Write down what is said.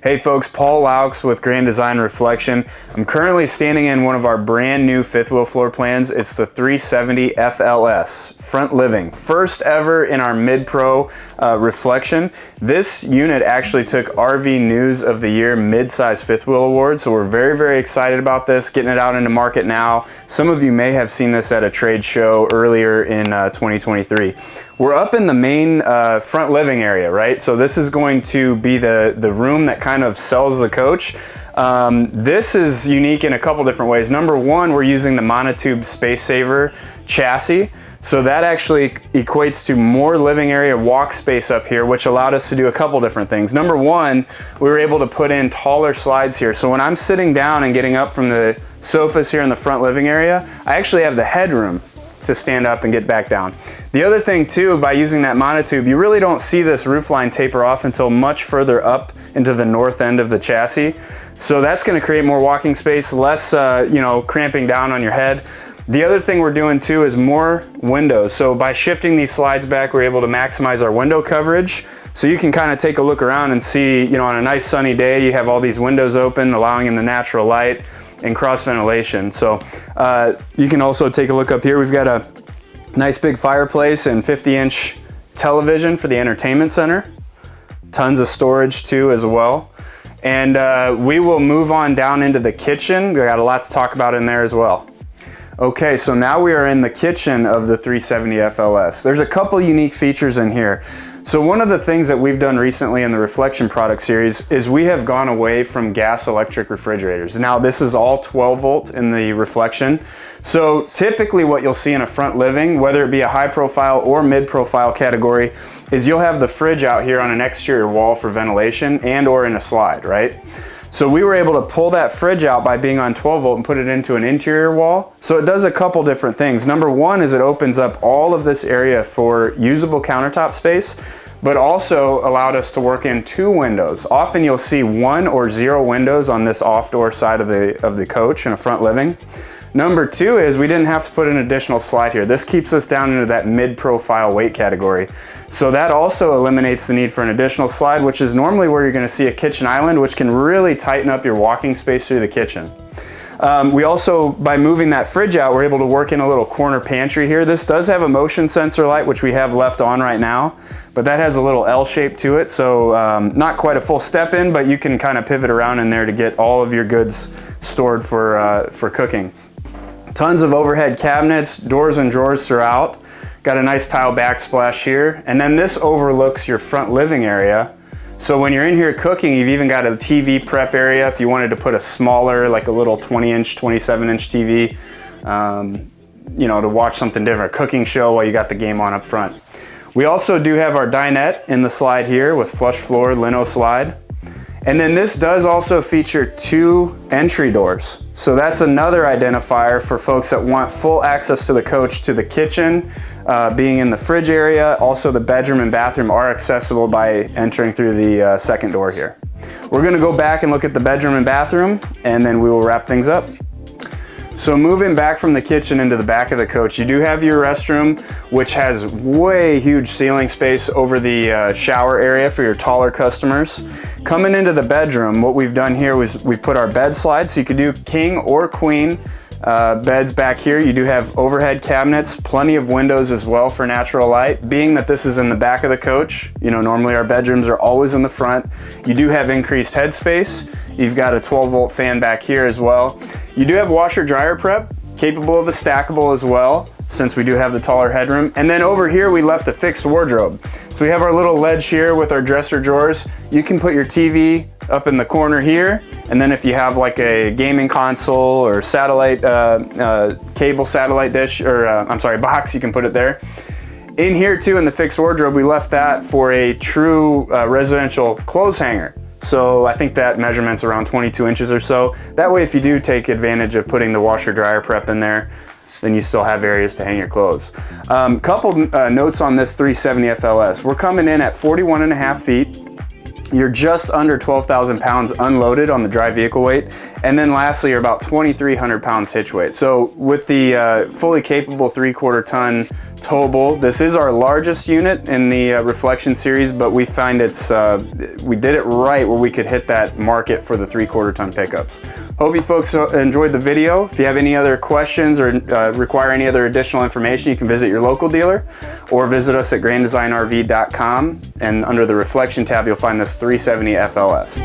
Hey folks, Paul Laux with Grand Design Reflection. I'm currently standing in one of our brand new fifth wheel floor plans. It's the 370 FLS, front living. First ever in our mid-pro reflection. This unit actually took RV News of the Year Mid-Size Fifth Wheel Award, so we're very, very excited about this, getting it out into market now. Some of you may have seen this at a trade show earlier in 2023. We're up in the main front living area, right? So this is going to be the room that kind of sells the coach. This is unique in a couple different ways. Number one, we're using the monotube Space Saver chassis. So that actually equates to more living area walk space up here, which allowed us to do a couple different things. Number one, we were able to put in taller slides here. So when I'm sitting down and getting up from the sofas here in the front living area, I actually have the headroom to stand up and get back down. The other thing too, by using that monotube, you really don't see this roofline taper off until much further up into the north end of the chassis. So that's gonna create more walking space, less cramping down on your head. The other thing we're doing too is more windows. So by shifting these slides back, we're able to maximize our window coverage. So you can kind of take a look around and see, on a nice sunny day, you have all these windows open, allowing in the natural light and cross ventilation. So you can also take a look up here. We've got a nice big fireplace and 50-inch television for the entertainment center. Tons of storage too as well. And we will move on down into the kitchen. We got a lot to talk about in there as well. Okay, so now we are in the kitchen of the 370 FLS. There's a couple unique features in here. So one of the things that we've done recently in the Reflection product series is we have gone away from gas electric refrigerators. Now this is all 12 volt in the Reflection. So typically what you'll see in a front living, whether it be a high profile or mid profile category, is you'll have the fridge out here on an exterior wall for ventilation and or in a slide, right? So we were able to pull that fridge out by being on 12 volt and put it into an interior wall. So it does a couple different things. Number one is it opens up all of this area for usable countertop space, but also allowed us to work in 2 windows. Often you'll see 1 or 0 windows on this off-door side of the coach in a front living. Number 2 is we didn't have to put an additional slide here. This keeps us down into that mid-profile weight category. So that also eliminates the need for an additional slide, which is normally where you're gonna see a kitchen island, which can really tighten up your walking space through the kitchen. We also, by moving that fridge out, we're able to work in a little corner pantry here. This does have a motion sensor light, which we have left on right now, but that has a little L shape to it. So not quite a full step in, but you can kind of pivot around in there to get all of your goods stored for cooking. Tons of overhead cabinets, doors and drawers throughout. Got a nice tile backsplash here. And then this overlooks your front living area. So when you're in here cooking, you've even got a TV prep area if you wanted to put a smaller, like a little 20-inch, 27-inch TV, to watch something different, a cooking show while you got the game on up front. We also do have our dinette in the slide here with flush floor, lino slide. And then this does also feature 2 entry doors. So that's another identifier for folks that want full access to the coach, to the kitchen, being in the fridge area. Also the bedroom and bathroom are accessible by entering through the second door here. We're gonna go back and look at the bedroom and bathroom, and then we will wrap things up. So moving back from the kitchen into the back of the coach, you do have your restroom, which has way huge ceiling space over the shower area for your taller customers. Coming into the bedroom, what we've done here was we've put our bed slide, so you could do king or queen beds back here. You do have overhead cabinets, plenty of windows as well for natural light. Being that this is in the back of the coach, normally our bedrooms are always in the front. You do have increased headspace. You've got a 12 volt fan back here as well. You do have washer dryer prep, capable of a stackable as well, since we do have the taller headroom. And then over here, we left a fixed wardrobe. So we have our little ledge here with our dresser drawers. You can put your TV up in the corner here. And then if you have like a gaming console or satellite, cable satellite dish, or box, you can put it there. In here too, in the fixed wardrobe, we left that for a true residential clothes hanger. So I think that measurement's around 22 inches or so. That way, if you do take advantage of putting the washer dryer prep in there, then you still have areas to hang your clothes. Couple notes on this 370 FLS. We're coming in at 41.5 feet. You're just under 12,000 pounds unloaded on the dry vehicle weight. And then lastly, you're about 2,300 pounds hitch weight. So with the fully capable 3/4 ton towable, this is our largest unit in the Reflection series, but we find we did it right where we could hit that market for the 3/4 ton pickups. Hope you folks enjoyed the video. If you have any other questions or require any other additional information, you can visit your local dealer or visit us at granddesignrv.com, and under the Reflection tab, you'll find this 370 FLS.